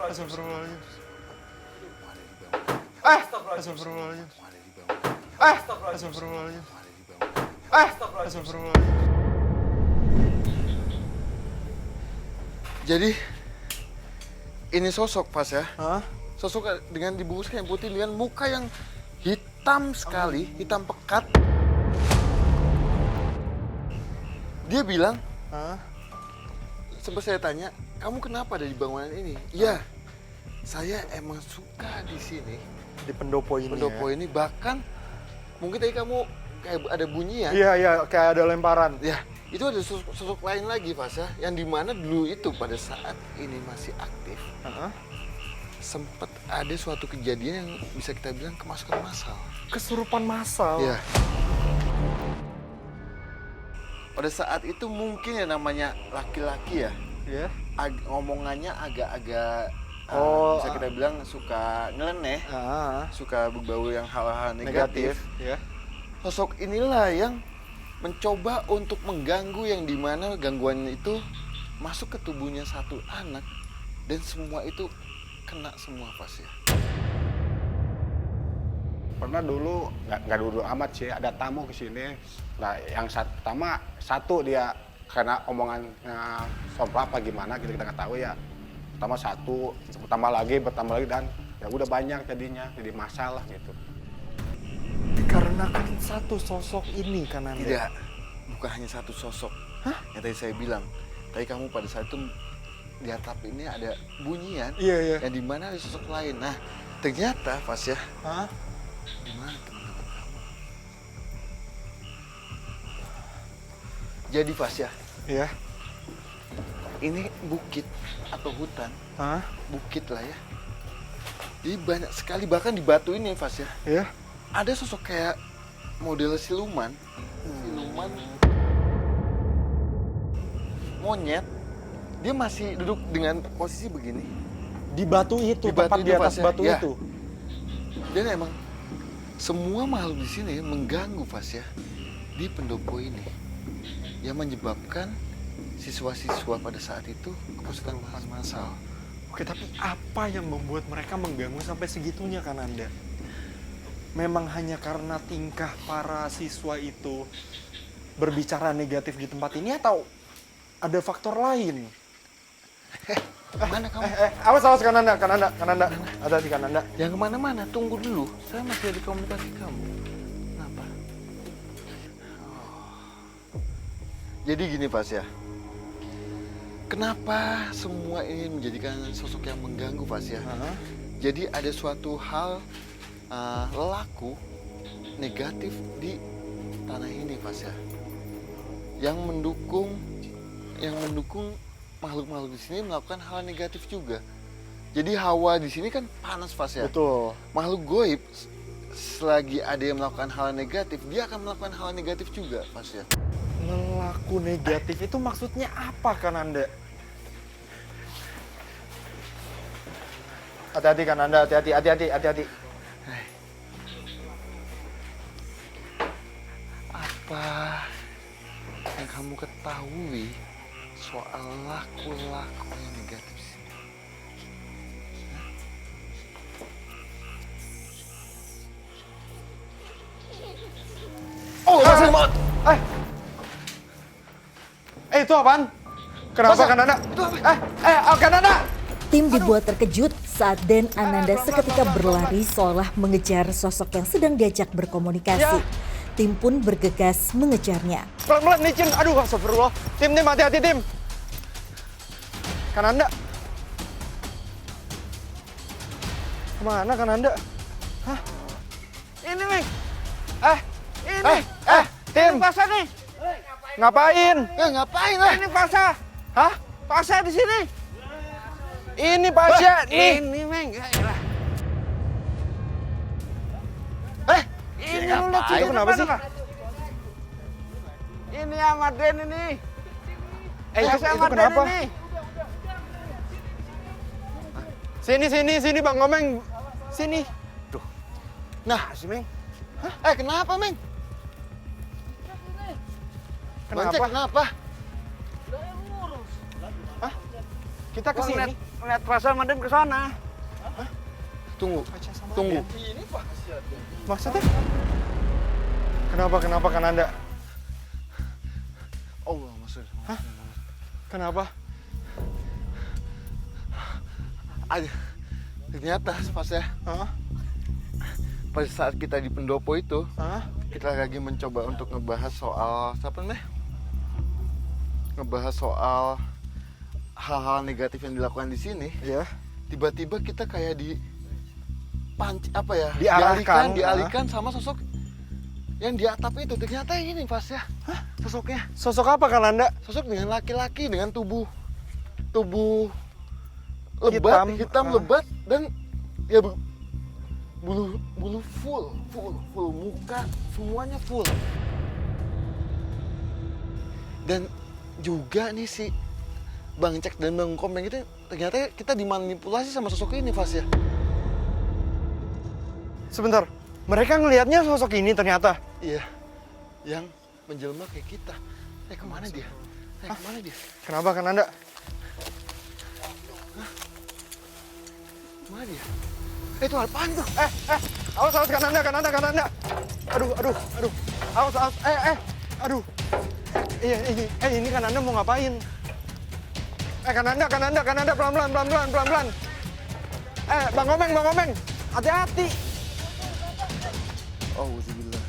Astagfirullahaladzim. Astagfirullahaladzim. Astagfirullahaladzim. Astagfirullahaladzim. Jadi ini sosok pas ya. Hah? Sosok dengan dibungkus kain putih dengan muka yang hitam sekali, hitam pekat. Dia bilang, Hah? sempat saya tanya, kamu kenapa ada di bangunan ini? Iya, saya emang suka di sini. Di pendopo ini. Pendopo ini bahkan mungkin tadi kamu kayak ada bunyi ya? Iya, kayak ada lemparan. Ya, itu ada sosok lain lagi, Fasya, yang dimana dulu itu pada saat ini masih aktif, sempat ada suatu kejadian yang bisa kita bilang kemasukan massal. Kesurupan massal. Iya. Pada saat itu mungkin ya namanya laki-laki ya, Iya. ngomongannya agak-agak bisa kita bilang suka nyeleneh, suka berbau yang hal-hal negatif. Ya. Sosok inilah yang mencoba untuk mengganggu yang dimana gangguannya itu masuk ke tubuhnya satu anak dan semua itu kena semua Fasya. Pernah dulu, nggak dulu amat sih, ada tamu ke sini. Nah, yang pertama satu dia karena omongan sompral apa gimana kita nggak tahu ya. Pertama satu, bertambah lagi dan ya udah banyak jadinya, jadi masalah gitu. Dikarenakan satu sosok ini kan Anda? Tidak, bukan hanya satu sosok. Hah? Yang tadi saya bilang, tadi kamu pada saat itu di atap ini ada bunyian, Iya. yang dimana ada sosok lain. Nah, ternyata Fasya, Hah? di mana teman-teman kamu? Jadi Fasya, Iya. ini bukit atau hutan, Hah? bukit lah ya. Jadi banyak sekali, bahkan di batu ini Fasya, Iya. ada sosok kayak model siluman, monyet. Dia masih duduk dengan posisi begini. Di batu itu, Di batu tepat itu, di atas Fasya. batu Ya. itu. Dan emang semua makhluk di sini mengganggu Fasya di pendopo ini, yang menyebabkan siswa-siswa pada saat itu kesurupan massal. Oke, tapi apa yang membuat mereka mengganggu sampai segitunya kan Anda? Memang hanya karena tingkah para siswa itu berbicara negatif di tempat ini atau ada faktor lain? Mana kamu? Awas kan Anda. Hati-hati kan Anda. Jangan kemana-mana, tunggu dulu. Saya masih ada komunikasi kamu. Kenapa? Jadi gini Fasya, kenapa semua ini menjadikan sosok yang mengganggu Fasya? Jadi ada suatu hal laku negatif di tanah ini Fasya, yang mendukung makhluk-makhluk di sini melakukan hal negatif juga. Jadi hawa di sini kan panas Fasya. Betul. Makhluk goib selagi ada yang melakukan hal negatif, dia akan melakukan hal negatif juga Fasya. Lelaku negatif itu maksudnya apa kan Anda? Hati-hati kan Anda, hati-hati. Apa yang kamu ketahui soal laku-laku yang negatif sini? Oh, langsung banget. Itu apaan? Kenapa Masa? kan Anda? Itu apa? Kan Anda? Tim dibuat terkejut saat Den Ananda seketika berlari seolah mengejar sosok yang sedang diajak berkomunikasi. Tim pun bergegas mengejarnya. Pelan-pelan licin. Aduh, astagfirullah. Tim, hati-hati tim. Kan Anda? Kemana kan Anda? Hah? Ini nih. Ini. Tim. Ini Pasha nih. Ngapain? Ngapain lah? Ini Pasha. Hah? Pasha di sini. Ini Pasha nih. Ini Meng. Ini lu lihat situ kenapa sih? Ini Ahmad Den ini. Itu kenapa? Sini Bang Ngomeng. Sini. Tuh. Nah, si Meng. Kenapa, Meng? Kenapa? Kenapa? Kita kesini. lihat Fasya sama Den ke sana. Tunggu, Aca sama tunggu. Aden. Maksudnya? Kenapa Kananda? Allah, maksudnya. Hah? Kenapa? Ada. Ternyata Fasya, Hah? pada saat kita di pendopo itu, Hah? kita lagi mencoba untuk ngebahas soal apa namanya? Ngebahas soal hal-hal negatif yang dilakukan di sini. Iya. Tiba-tiba kita kayak Diarahkan. dialihkan sama sosok yang di atap itu. Ternyata ini Fasya. Hah? Sosoknya. Sosok apa Kananda? Sosok dengan laki-laki dengan tubuh lebat, hitam lebat dan ya bulu full muka semuanya full. Dan juga nih si Bang Cek dan Bang Komeng itu ternyata kita dimanipulasi sama sosok ini Fasya. Sebentar. Mereka ngelihatnya sosok ini ternyata. Iya. Yang menjelma kayak kita. Kemana dia? Kemana dia? Kenapa Kananda? Kemana dia? Itu apaan tuh? Awas Kananda. Aduh. Awas. Aduh. Ini Kananda mau ngapain? Kananda pelan-pelan. Bang Komeng. Hati-hati. Oh, uzubillah.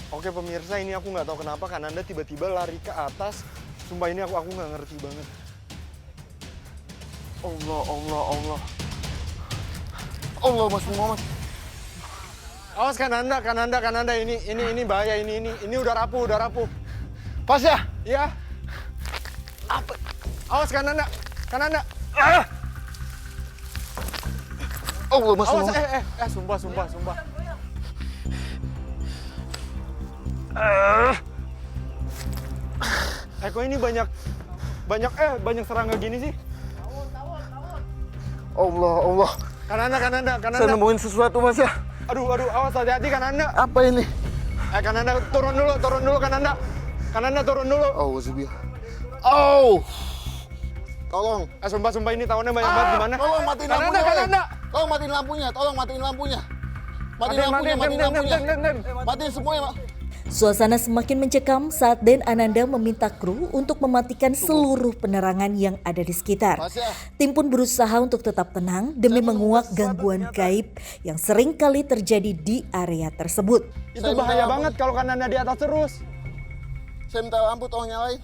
Oke pemirsa, ini aku nggak tahu kenapa Kananda tiba-tiba lari ke atas. Sumpah ini aku nggak ngerti banget. Allah. Allah, Mas Muhammad. Awas Kananda, ini bahaya ini udah rapuh. Fasya. Iya. Apa? Awas Kananda. Allah, Mas Awas, Muhammad. sumpah. Kok ini banyak serangga gini sih? Allah. Kananda. Saya nemuin sesuatu, Mas ya. Aduh, awas hati-hati Kananda. Apa ini? Kananda turun dulu Kananda. Kananda turun dulu. Oh, uzubillah. Oh. Tolong. Sumpah ini tahunnya banyak banget gimana? Tolong matiin Kananda, lampunya. Kananda. Tolong matiin lampunya. Matiin lampunya. Matiin. Matiin semuanya, Pak. Suasana semakin mencekam saat Den Ananda meminta kru untuk mematikan seluruh penerangan yang ada di sekitar. Tim pun berusaha untuk tetap tenang demi menguak gangguan gaib yang sering kali terjadi di area tersebut. Itu bahaya banget kalau Kananda di atas terus. Saya minta lampu tolong nyalain.